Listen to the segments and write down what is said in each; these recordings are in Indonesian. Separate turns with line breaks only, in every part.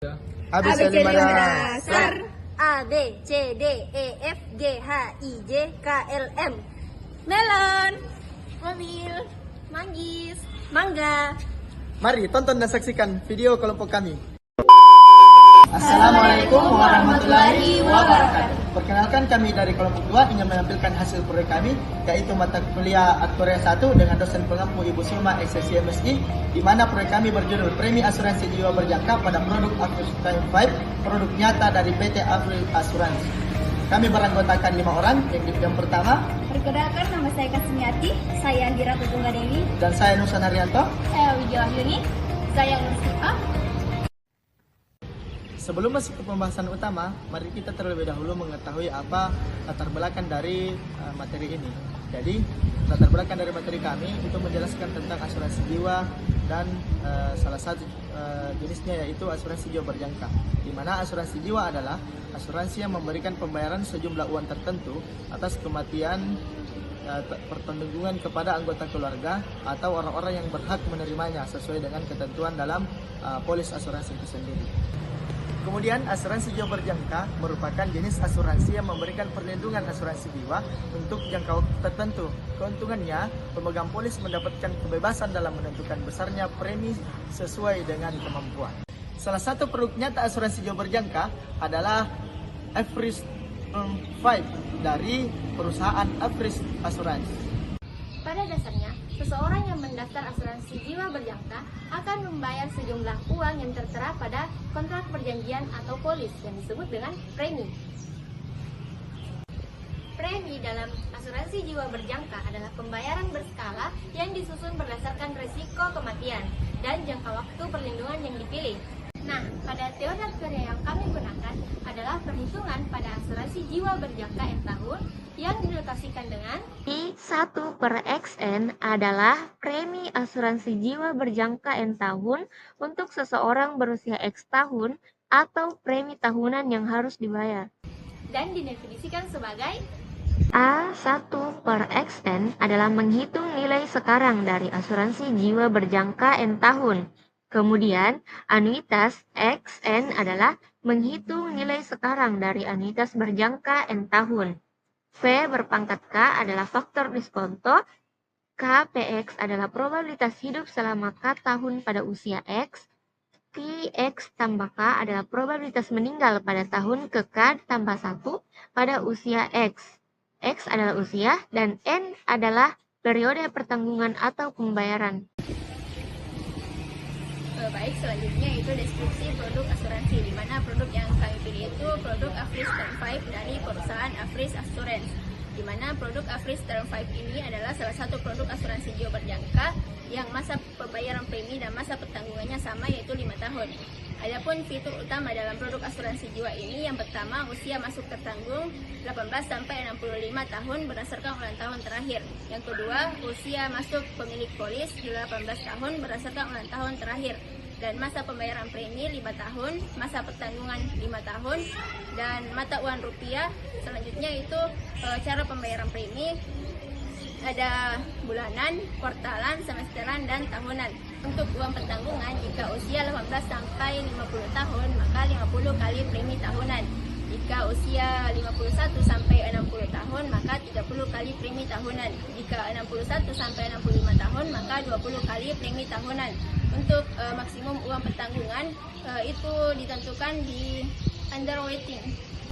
ABC lima
dasar.
A, B, C, D, E, F, G, H, I, J, K, L, M.
Melon, mobil, manggis,
Mangga.
Mari tonton dan saksikan video kelompok kami. Assalamualaikum warahmatullahi wabarakatuh. Perkenalkan, kami dari kelompok 2 ingin menampilkan hasil proyek kami, yaitu mata kuliah Aktuaria 1 dengan dosen pengampu Ibu Sulma SSC MSI, di mana proyek kami berjudul Premi Asuransi Jiwa Berjangka pada produk Afris Time 5, produk nyata dari PT Afris Asuransi. Kami beranggotakan 5 orang. Yang pertama,
perkenalkan nama saya Kasmiati, saya Gira Tutungga Dewi,
dan saya Nusa Naryanto.
saya Widya Wahyuni, saya Nursi A.
Sebelum masuk ke pembahasan utama, mari kita terlebih dahulu mengetahui apa latar belakang dari materi ini. Jadi, latar belakang dari materi kami itu menjelaskan tentang asuransi jiwa dan salah satu jenisnya yaitu asuransi jiwa berjangka. Di mana asuransi jiwa adalah asuransi yang memberikan pembayaran sejumlah uang tertentu atas kematian pertanggungan kepada anggota keluarga atau orang-orang yang berhak menerimanya sesuai dengan ketentuan dalam polis asuransi itu sendiri. Kemudian, asuransi jiwa berjangka merupakan jenis asuransi yang memberikan perlindungan asuransi jiwa untuk jangka waktu tertentu. Keuntungannya, pemegang polis mendapatkan kebebasan dalam menentukan besarnya premi sesuai dengan kemampuan. Salah satu produk nyata asuransi jiwa berjangka adalah Afris 5 dari perusahaan Afris Asuransi.
Pada dasarnya, seseorang yang mendaftar asuransi jiwa berjangka akan membayar sejumlah uang yang tertera pada kontrak perjanjian atau polis yang disebut dengan premi. Premi dalam asuransi jiwa berjangka adalah pembayaran berskala yang disusun berdasarkan risiko kematian dan jangka waktu perlindungan yang dipilih. Nah, pada teori aktuaria yang kami gunakan adalah perhitungan pada asuransi jiwa berjangka N tahun yang dilokasikan dengan
I1/Xn adalah premi asuransi jiwa berjangka N tahun untuk seseorang berusia X tahun atau premi tahunan yang harus dibayar.
dan didefinisikan sebagai
A1/Xn adalah menghitung nilai sekarang dari asuransi jiwa berjangka N tahun. Kemudian, anuitas Xn adalah menghitung nilai sekarang dari anuitas berjangka N tahun. V berpangkat K adalah faktor diskonto, KPX adalah probabilitas hidup selama K tahun pada usia X, PX tambah K adalah probabilitas meninggal pada tahun ke K tambah 1 pada usia X. X adalah usia dan N adalah periode pertanggungan atau pembayaran.
Baik, selanjutnya itu deskripsi produk asuransi, di mana produk yang kami pilih itu produk Afris Term 5 dari perusahaan Afris Assurance, di mana produk Afris Term 5 ini adalah salah satu produk asuransi jiwa berjangka yang masa pembayaran premi dan masa pertanggungannya sama, yaitu 5 tahun. Adapun fitur utama dalam produk asuransi jiwa ini, yang pertama, usia masuk tertanggung 18 sampai 65 tahun berdasarkan ulang tahun terakhir. Yang kedua, usia masuk pemilik polis 18 tahun berdasarkan ulang tahun terakhir. Dan masa pembayaran premi 5 tahun, masa pertanggungan 5 tahun, dan mata uang rupiah. Selanjutnya itu cara pembayaran premi, ada bulanan, kuartalan, semesteran, dan tahunan. Untuk uang pertanggungan, jika usia 18 sampai 50 tahun, maka 50 kali premi tahunan. Jika usia 51 sampai 60 tahun, maka 30 kali premi tahunan. Jika 61 sampai 65 tahun, maka 20 kali premi tahunan. Untuk maksimum uang pertanggungan itu ditentukan di underwriting.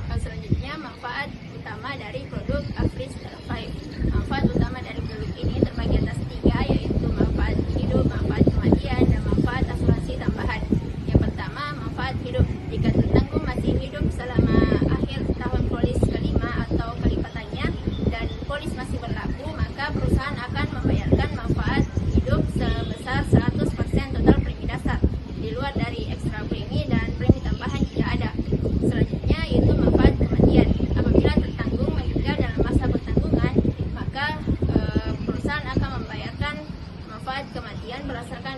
Selanjutnya, manfaat utama dari produk Afris Term 5. Manfaat utama dari produk ini terbagi atas 3, yaitu manfaat hidup, manfaat kematian, dan manfaat asuransi tambahan. Yang pertama, manfaat hidup. Jika tertanggung masih hidup selama akhir tahun polis kelima atau kelipatannya dan polis masih berlaku, maka perusahaan akan membayarkan manfaat hidup sebesar 100% total premi dasar, di luar dari ekstra premi dan premi tambahan tidak ada. Selanjutnya yaitu manfaat kematian. Apabila tertanggung meninggal dalam masa pertanggungan, maka perusahaan akan membayarkan manfaat kematian berdasarkan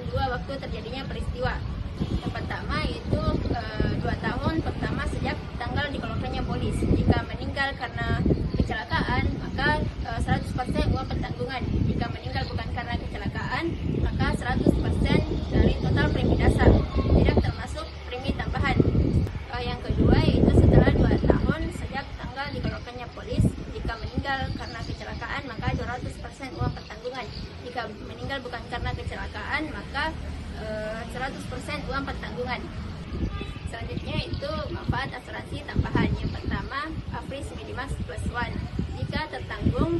Selanjutnya itu manfaat asuransi tambahan. Yang pertama, Afris Minimax Plus One. Jika tertanggung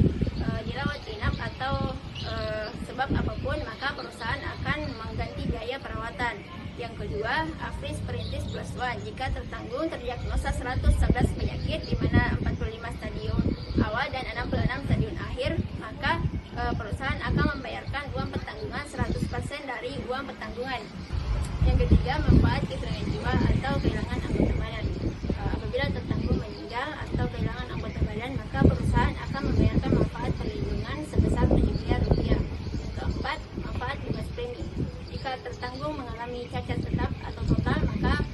dirawat inap atau sebab apapun, maka perusahaan akan mengganti biaya perawatan. Yang kedua, Afris Perintis Plus One. Jika tertanggung terdiagnosa 111 penyakit, di mana 45 stadium awal dan 66 stadium akhir, maka perusahaan akan membayarkan uang pertanggungan 100% dari uang pertanggungan. Yang ketiga, manfaat kehilangan jiwa atau kehilangan anggota badan. Apabila tertanggung meninggal atau kehilangan anggota badan, maka perusahaan akan membayarkan manfaat perlindungan sebesar 7 miliar rupiah. Yang keempat, manfaat bebas premi. Jika tertanggung mengalami cacat tetap atau total, maka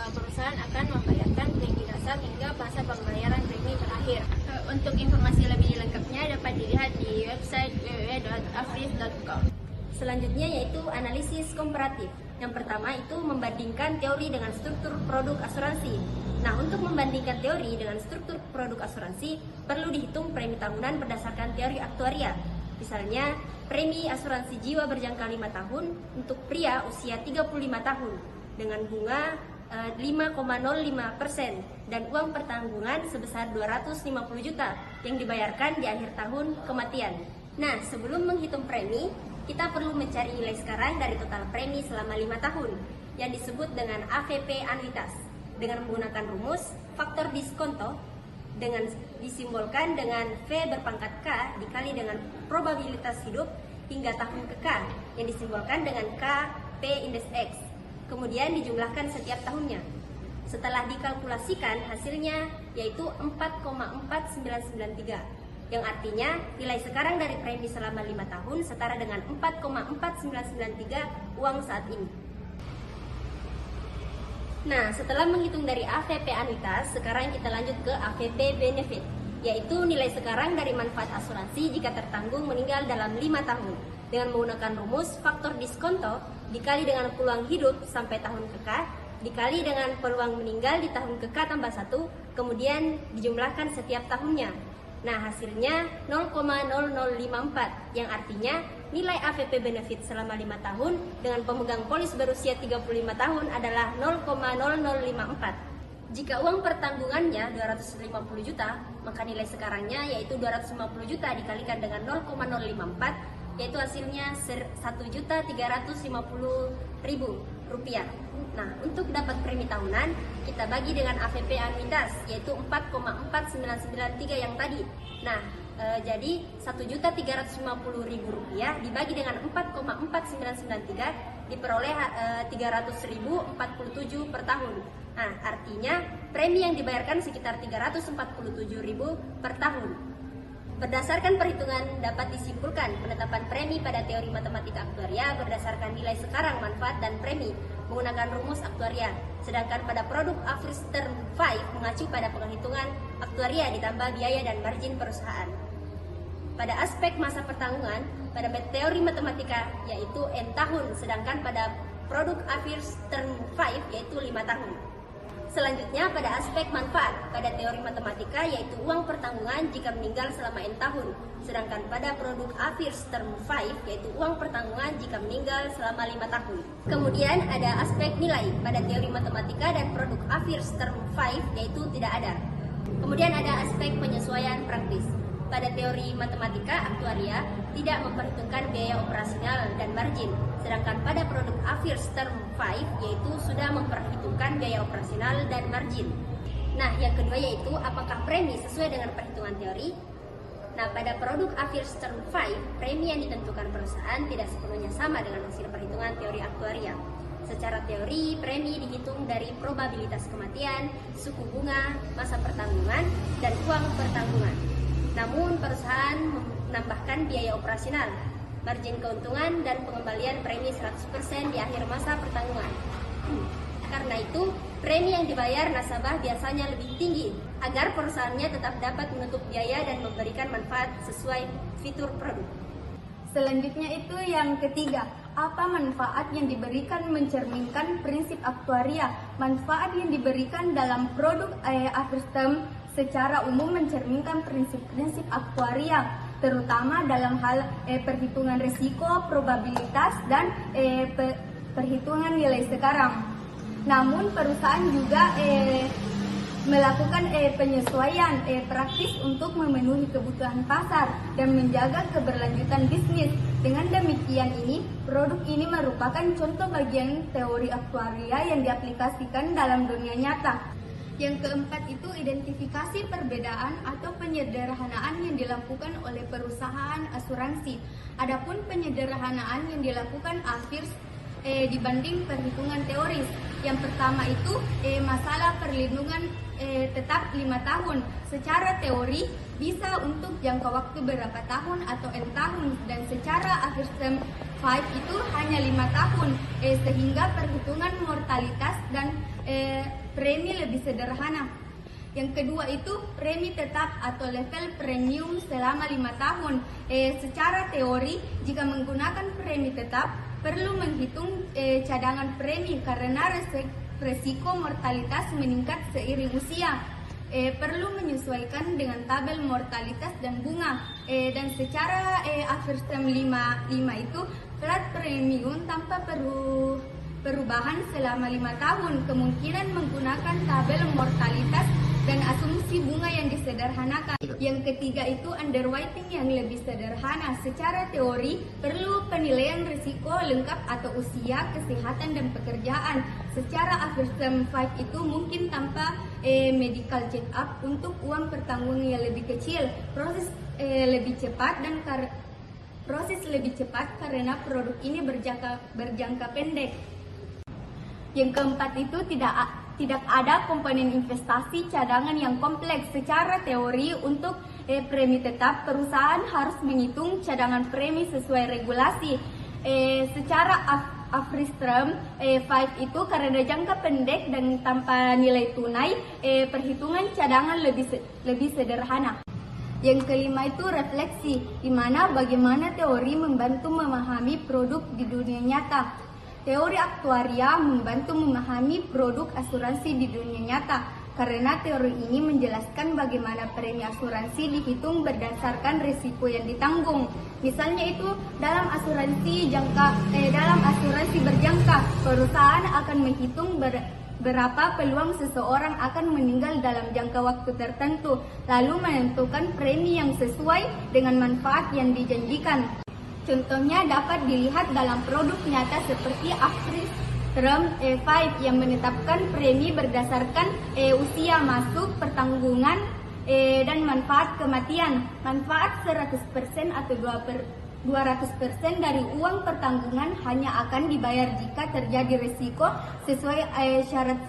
perusahaan akan membayarkan premi dasar hingga masa pembayaran premi terakhir. Untuk informasi lebih lengkapnya dapat dilihat di website www.afris.com.
Selanjutnya yaitu analisis komparatif. Yang pertama itu membandingkan teori dengan struktur produk asuransi. Nah, untuk membandingkan teori dengan struktur produk asuransi, perlu dihitung premi tahunan berdasarkan teori aktuaria. Misalnya, premi asuransi jiwa berjangka 5 tahun untuk pria usia 35 tahun dengan bunga 5,05% dan uang pertanggungan sebesar 250 juta yang dibayarkan di akhir tahun kematian. Nah, sebelum menghitung premi, kita perlu mencari nilai sekarang dari total premi selama 5 tahun yang disebut dengan AVP anuitas dengan menggunakan rumus faktor diskonto dengan disimbolkan dengan V berpangkat K dikali dengan probabilitas hidup hingga tahun ke K yang disimbolkan dengan K P indeks X, kemudian dijumlahkan setiap tahunnya. Setelah dikalkulasikan, hasilnya yaitu 4,4993, yang artinya nilai sekarang dari premi selama 5 tahun setara dengan 4,4993 uang saat ini. Nah, setelah menghitung dari AVP anuitas, sekarang kita lanjut ke AVP benefit, yaitu nilai sekarang dari manfaat asuransi jika tertanggung meninggal dalam 5 tahun dengan menggunakan rumus faktor diskonto dikali dengan peluang hidup sampai tahun ke-K dikali dengan peluang meninggal di tahun ke-K tambah 1, kemudian dijumlahkan setiap tahunnya. Nah, hasilnya 0,0054, yang artinya nilai AVP benefit selama 5 tahun dengan pemegang polis berusia 35 tahun adalah 0,0054. Jika uang pertanggungannya 250 juta, maka nilai sekarangnya yaitu 250 juta dikalikan dengan 0,054, yaitu hasilnya 1.350.000 rupiah. Nah, untuk dapat premi tahunan, kita bagi dengan AVP anuitas, yaitu 4,4993 yang tadi. Nah, jadi 1.350.000 rupiah dibagi dengan 4,4993 diperoleh 300.047 per tahun. Nah, artinya premi yang dibayarkan sekitar 347.000 per tahun. Berdasarkan perhitungan dapat disimpulkan penetapan premi pada teori matematika aktuaria berdasarkan nilai sekarang, manfaat, dan premi menggunakan rumus aktuaria. Sedangkan pada produk Afris Term 5 mengacu pada penghitungan aktuaria ditambah biaya dan margin perusahaan. Pada aspek masa pertanggungan, pada teori matematika yaitu N tahun, sedangkan pada produk Afris Term 5 yaitu 5 tahun. Selanjutnya pada aspek manfaat, pada teori matematika yaitu uang pertanggungan jika meninggal selama N tahun, sedangkan pada produk Afris Term 5 yaitu uang pertanggungan jika meninggal selama 5 tahun. Kemudian ada aspek nilai, pada teori matematika dan produk Afris Term 5 yaitu tidak ada. Kemudian ada aspek penyesuaian praktis. Pada teori matematika aktuaria tidak memperhitungkan biaya operasional dan margin, sedangkan pada produk Afris Term 5 yaitu sudah memperhitungkan biaya operasional dan margin. Nah, yang kedua yaitu apakah premi sesuai dengan perhitungan teori? Nah, pada produk Afris Term 5, premi yang ditentukan perusahaan tidak sepenuhnya sama dengan hasil perhitungan teori aktuaria. Secara teori, premi dihitung dari probabilitas kematian, suku bunga, masa pertanggungan, dan uang pertanggungan. Namun, perusahaan menambahkan biaya operasional, margin keuntungan, dan pengembalian premi 100% di akhir masa pertanggungan. Karena itu, premi yang dibayar nasabah biasanya lebih tinggi agar perusahaannya tetap dapat menutup biaya dan memberikan manfaat sesuai fitur produk.
Selanjutnya itu yang ketiga, apa manfaat yang diberikan mencerminkan prinsip aktuaria? Manfaat yang diberikan dalam produk Afris Term secara umum mencerminkan prinsip-prinsip aktuaria, terutama dalam hal perhitungan risiko, probabilitas, dan perhitungan nilai sekarang. Namun perusahaan juga melakukan penyesuaian praktis untuk memenuhi kebutuhan pasar dan menjaga keberlanjutan bisnis. Dengan demikian produk ini merupakan contoh bagian teori aktuaria yang diaplikasikan dalam dunia nyata. Yang keempat itu identifikasi perbedaan atau penyederhanaan yang dilakukan oleh perusahaan asuransi. Adapun penyederhanaan yang dilakukan AFIRS dibanding perhitungan teoris. Yang pertama itu masalah perlindungan tetap 5 tahun. Secara teori bisa untuk jangka waktu berapa tahun atau N tahun, dan secara AFIRS Term 5 itu hanya 5 tahun, sehingga perhitungan mortalitas dan premi lebih sederhana. Yang kedua itu premi tetap atau level premium selama 5 tahun. Secara teori jika menggunakan premi tetap perlu menghitung cadangan premi karena resiko mortalitas meningkat seiring usia. Perlu menyesuaikan dengan tabel mortalitas dan bunga. Dan secara AFIRS Term 5 itu flat premium tanpa perubahan selama 5 tahun. Kemungkinan menggunakan tabel mortalitas dan asumsi bunga yang disederhanakan. Yang ketiga itu underwriting yang lebih sederhana. Secara teori perlu penilaian risiko lengkap atau usia, kesehatan, dan pekerjaan. Secara AFIRS Term 5 itu mungkin tanpa medical check up untuk uang pertanggungan yang lebih kecil. Proses lebih cepat karena produk ini berjangka pendek. Yang keempat itu tidak ada komponen investasi cadangan yang kompleks. Secara teori untuk premi tetap perusahaan harus menghitung cadangan premi sesuai regulasi. Secara AFIRS Term 5 itu karena jangka pendek dan tanpa nilai tunai, perhitungan cadangan lebih sederhana. Yang kelima itu refleksi, di mana bagaimana teori membantu memahami produk di dunia nyata. Teori aktuaria membantu memahami produk asuransi di dunia nyata karena teori ini menjelaskan bagaimana premi asuransi dihitung berdasarkan risiko yang ditanggung. Misalnya itu dalam asuransi berjangka, perusahaan akan menghitung berapa peluang seseorang akan meninggal dalam jangka waktu tertentu, lalu menentukan premi yang sesuai dengan manfaat yang dijanjikan. Contohnya dapat dilihat dalam produk nyata seperti AFIRS Term 5 yang menetapkan premi berdasarkan usia masuk, pertanggungan, dan manfaat kematian. Manfaat 100% atau 200% dari uang pertanggungan hanya akan dibayar jika terjadi risiko sesuai syarat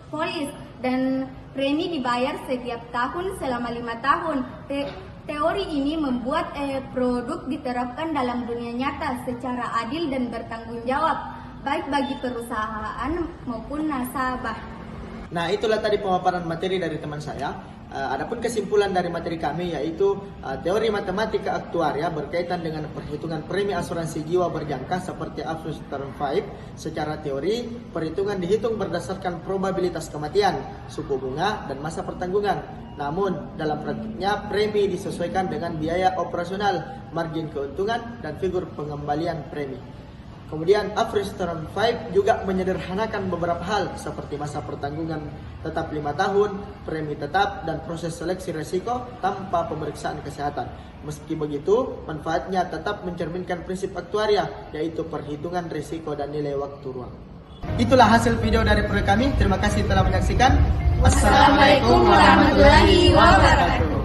polis, dan premi dibayar setiap tahun selama 5 tahun. Teori ini membuat produk diterapkan dalam dunia nyata secara adil dan bertanggung jawab, baik bagi perusahaan maupun nasabah.
Nah, itulah tadi pemaparan materi dari teman saya. Adapun kesimpulan dari materi kami yaitu teori matematika aktuaria berkaitan dengan perhitungan premi asuransi jiwa berjangka seperti AFIRS Term 5. Secara teori, perhitungan dihitung berdasarkan probabilitas kematian, suku bunga, dan masa pertanggungan. Namun, dalam praktiknya premi disesuaikan dengan biaya operasional, margin keuntungan, dan figur pengembalian premi. Kemudian AFIRS Term 5 juga menyederhanakan beberapa hal seperti masa pertanggungan tetap 5 tahun, premi tetap, dan proses seleksi risiko tanpa pemeriksaan kesehatan. Meski begitu, manfaatnya tetap mencerminkan prinsip aktuaria, yaitu perhitungan risiko dan nilai waktu ruang. Itulah hasil video dari proyek kami. Terima kasih telah menyaksikan.
Wassalamualaikum warahmatullahi wabarakatuh.